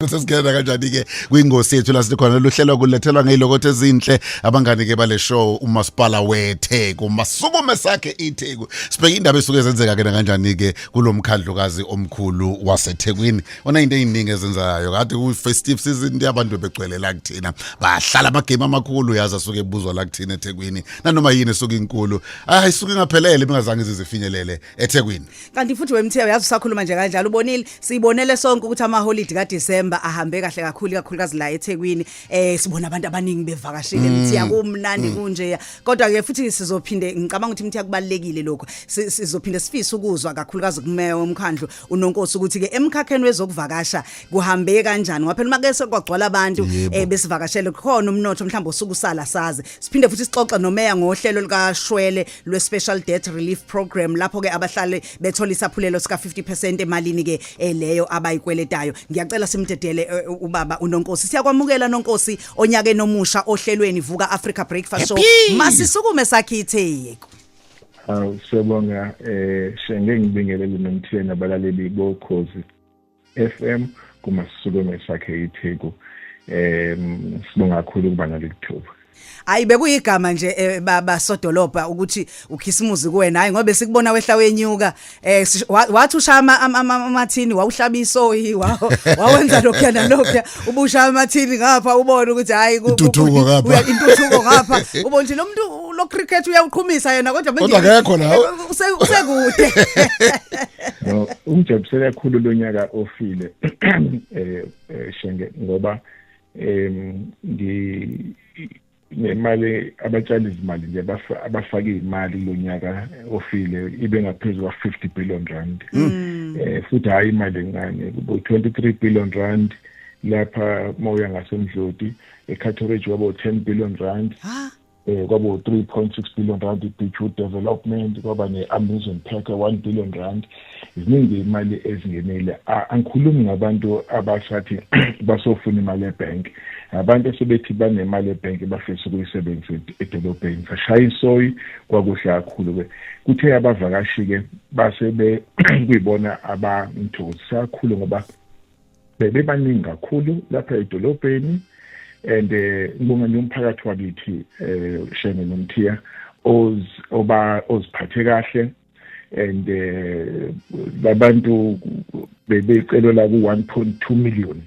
Sesingena kanjani ke kwingosi yethu la sikhona luhlelo kulethelwa ngezilokothe ezinhle abangani ke bale show umasipala weTheku masukume sakhe iTheku sibheka indaba esuke zenzeka ke kanjani ke kulomkhandlukazi omkhulu waseThekwini ona into eziningi ezenzayo kade ku festive season yabantu begcwele la kuthina bahlala amagame amakhulu yazi asuke ebuzwa la kuthina eThekwini nanoma yini esuke inkulu ayisuke ngaphelele bengazange izifinyelele eThekwini kanti futhi wemthiyo yazi usakhuluma nje kanjalo ubonile sibonele sonke ukuthi ama holiday kaDecember ahambe kahle kakhulukazi la eThekwini sibona abantu abaningi bevakashile mthiya kumnandi kunje kodwa ke futhi sizophinde ngicabanga ukuthi mthiya kubalekile lokho sizophinde sifise ukuzwa kakhulukazi kumeya womkhandlu uNonkosi ukuthi ke emkhakheni wezokuvakasha kuhambe kanjani ngoba phela make sekwagcwala abantu besivakashele khona umnotho mhlawumbe usukusala saze siphinde futhi sixoxe nomeya ngohlelo likaShwele lwe-Special Debt Relief Program lapho ke abahlali bethola isaphulelo sika 50% emalini ke leyo abayikweletayo ngiyacela simdedele ubaba uNonkosi siyakwamukela Nonkosi onyakeni omusha ohlelweni Vuka Africa Breakfast Show masisukume sakhe iTheku siyabonga shenge ngibingelele nomtheni abalaleli boKhozi FM kumasisukume sakhe iTheku sibonga kakhulu kuba nalekuthuba hayi bekuyigama nje baba Sodolopha ukuthi ukhisimuzi kuwena hayi ngoba sikubona wehla wenyuka wathi ushaya amathini wawuhlaba isoyi wawenza lokho nalokho ubushaya amathini ngapha ubone ukuthi hayi intuthuko ngapha ubona nje lo muntu lo cricket uyawuqhumisa yena kodwa akekho la usekude no umjabusela kakhulu lonyaka ofile shenge ngoba nemali abatshali izimali nje abafaka imali lonyaka ofile ibe ngaphezulu kwa 50 billion rand futhi hayi imali encane kubo 23 billion rand lapha moya ngasemdloti eCatholic wabo 10 billion rand kwabo 3.6 billion rand i-Beachwood development kwaba ne-amusement park 1 billion rand iziningi imali ezingenele angikhulumi ngabantu abasathi basofuna imali ebank abantu sebethi banemali ebank bafisa ukuyisebenzisa edolobheni bashaya isoyi kwakuhle kakhulu ke kuthe abavakashi ke basebe kuyibona abamthokozisa kakhulu ngoba bebaningi kakhulu lapha edolobheni and ngibonga nje umphakathi wakithi shenge nomthiya oziphathe kahle and labantu bebecelwa ku 1.2 million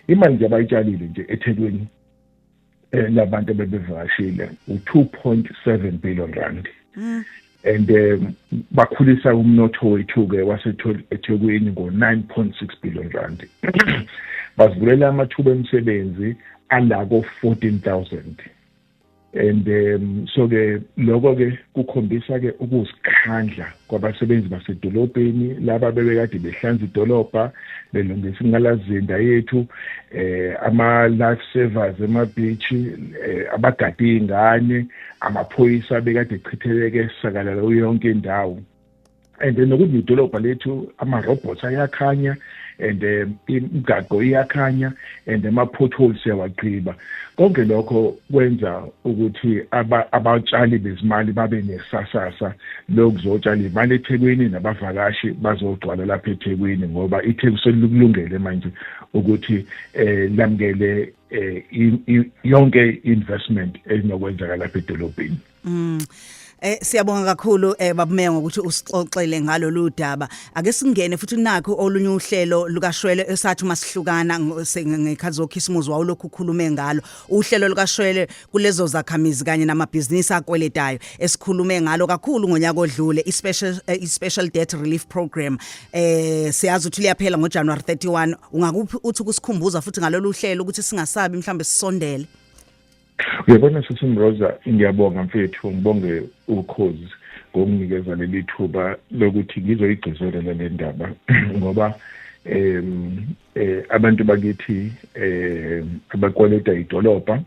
imali nje abayitshalile nje eThekwini labantu bebevakashile u2.7 billion rand and bakhulisa umnotho wethu ke waseThekwini ngo9.6 billion rand basivulela amathuba emisebenzi alako 14,000 and so ke lokho ke kukhombisa ke ukusikhandla kwabasebenzi basedolobheni laba bebekade behlanza idolobha belungisa ingalazinda yethu ama life savers ema beach abagada izingane amaphoyisa bekade echitheleke sakalala yonke indawo and nokuthi idolobha lethu ama robots ayakhanya and imigaqo iyakhanya and ama potholes yawagqiba konke lokho kwenza ukuthi abatshali bezimali babe nesasasa lokuzotshala imali eThekwini nabavakashi bazogcwala lapha eThekwini ngoba iTheku selikulungele manje ukuthi lamkele yonke investment ezinokwenzeka lapha edolobheni siyabonga kakhulu babumeya ngokuthi usixoxele ngalo ludaba ake singene futhi nakho olunye uhlelo lukaShwele esathi masihlukana ngekhathi zokhisimuzi wawulokhu ukhulume ngalo uhlelo lukaShwele kulezo zakhamizi kanye namabhizinisi akweletayo esikhulume ngalo kakhulu ngonyaka odlule i-Special Debt Relief Program siyazi ukuthi liyaphela ngoJanuary 31 ungakuphi uthi ukusikhumbuza futhi ngalolu hlelo ukuthi singasabi mhlambe sisondele uyabona sithi Mroza ngiyabonga mfethu ngibonge ukhozi ngokunginikeza leli thuba lokuthi ngizoyigcizelela le ndaba ngoba abantu bakithi abakweleta idolobha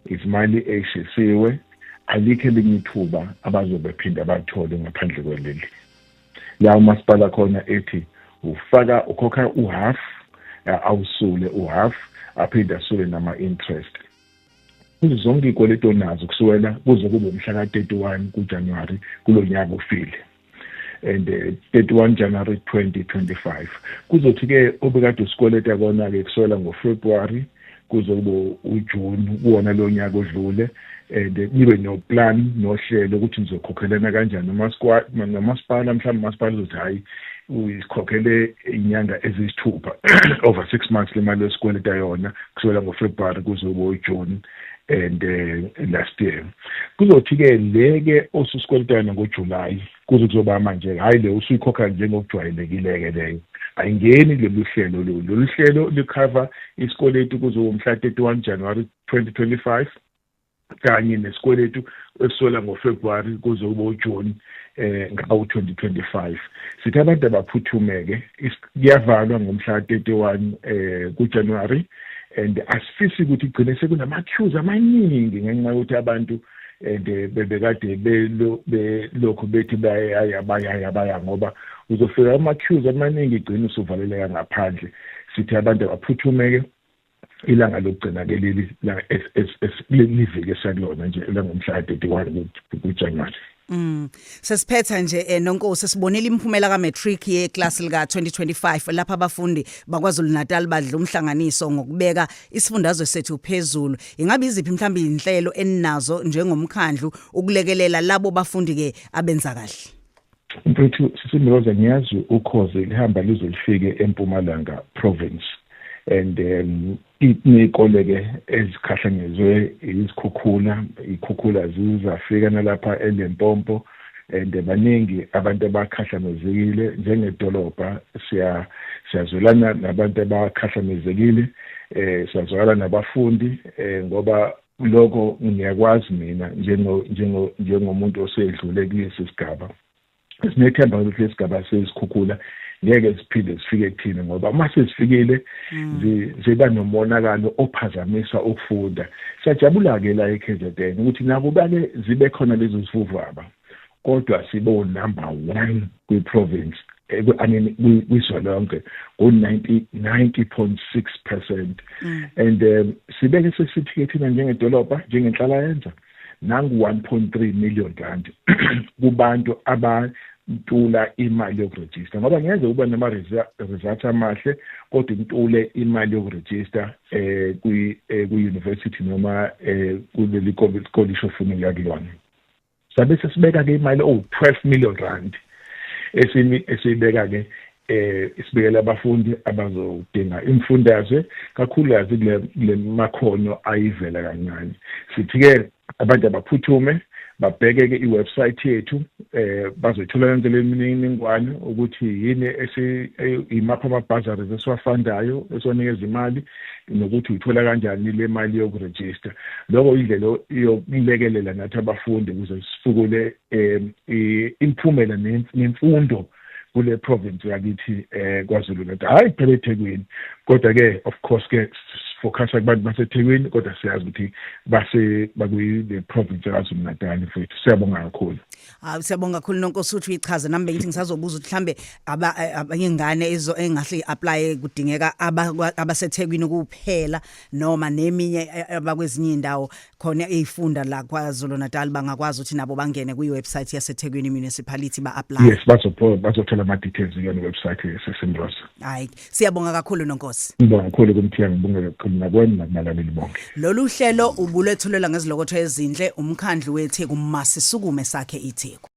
izimali eshisiwe alikho elinithuba abazobe phinda bathole ngaphandle kweleli la umasipala khona ethi ufaka ukhokha uhalf awusule uhalf aphinda asule nama interest zonke ikweleto nazo kusukela kuze kube umhla ka 31 kuJanuary kulonyaka ofile and 31 January 2025. Kuzothi-ke obekade usikweleta kona-ke kusukela ngoFebruary kuzobe uJune kuwona lo nyaka odlule, and nibe no-plan nohlelo ukuthi nizokhokhelana kanjani nomasipala. Mhlawumbe umasipala uzothi hayi uyikhokhele inyanga eziyisithupha over 6 months le mali yesikweleta yona kusukela ngoFebruary kuzobe uJune and last year. Kuzothi-ke leke osusikweletana ngoJuly kuzoba manje hayi le usuyikhokha njengokujwayelekile-ke leyo ayingeni lolu hlelo licover isikweletu kuzoba mhla 31 January 2025 kanye nesikweletu esiswela ngoFebruary kuzoba uJune ngawo 2025. Sithi abantu abaphuthumeke kuyavalwa ngomhla 31 kuJanuary, and asifisi ukuthi igcine sekunama queues amaningi ngenxa yokuthi abantu and bebekade belokho bethi bayaya ngoba uzofika ama queues amaningi igcine usuvaleleka ngaphandle. Sithi abantu abaphuthumeke ilanga lokugcina ke leli la livike sakulona nje langomhla 31 kuJanuary. Sesiphetha nje nonkosi sibonile imphumela kaMatric yeklasi lika 2025 lapha abafundi baKwaZulu Natal badla umhlanganiso ngokubeka isifundazwe sethu phezulu. Ingabe iziphi mhlambi inhlelo eninazo njengomkhandlu ukulekelela labo bafundi ke abenza kahle? Mfethu sisimloza ngiyazi ukhoze lihamba lizolifike eMpumalanga province, and ikole ke ezikhahlanyezwe ikhukhula zizafika nalapha eLimpopo, and baningi abantu abakhahlamezekile njengedolobha. Siyazwelana nabantu abakhahlamezekile, siyazwelana nabafundi, ngoba lokho ngiyakwazi mina njengomuntu osedlule kulesi sigaba. Sinethemba ukuthi lesi sigaba sesikhukhula ngeke siphinde sifike kuthina ngoba mase sifikile ziba nomonakalo ophazamisa ukufunda. Siyajabula ke la eKZN ukuthi nabo bake zibe khona lezo zivuvaba, kodwa sibo number 1 kwi-province kwisizwe lonke ngo 90.6%, and sibeke sesithi thina njengedolobha njengenhlalayenza nangu 1.3 million rand kubantu abantula imali yokuregister, ngoba ngeze uba nama results amahle kodwa intule imali yokuregister ku-university noma kuleli college ofuna yakulona. Sabe sesibeka ke imali 12 million rand esibeka ke isibekela abafundi abazodinga imfundazwe kakhulukazi kule makhono ayivela kancane. Sithi ke abantu abaphuthume babheke ke iwebsite yethu, bazothola yonke le mininingwane ukuthi yini imapha amabhazaries esiwafandayo esiwanikeza imali nokuthi uyithola kanjani le mali yokuregister. Lokho indlela yokulekelela nathi abafundi ukuze sifukule imphumela nemfundo kule province yakithi KwaZulu Natal, hayi phela eThekwini, kodwa ke of course ke focusa kubantu baseThekwini, kodwa siyazi ukuthi bakwi province yaKwaZulu Natal futhi. Siyabonga kakhulu. Siyabonga kakhulu nonkosi uthi uyichaze nami bengithi ngisazobuza ukuthi mhlambe abangengane ezo engahle apply kudingeka abaseThekwini kuphela noma neminye abakwezinye indawo khona ezifunda la KwaZulu Natal bangakwazi ukuthi nabo bangene kwiwebsite yaseThekwini municipality ba-apply. Yes, bazothola ama-details kuyona website yaseSimrosa. Hayi, siyabonga kakhulu nonkosi. Ngibonga kakhulu kumthiya, ngibonga kakhulu nakwena nakubalaleli bonke. Lolu hlelo ubulethulela ngezilokotho ezinhle umkhandlu weTheku Masisukume sakhe iTheku.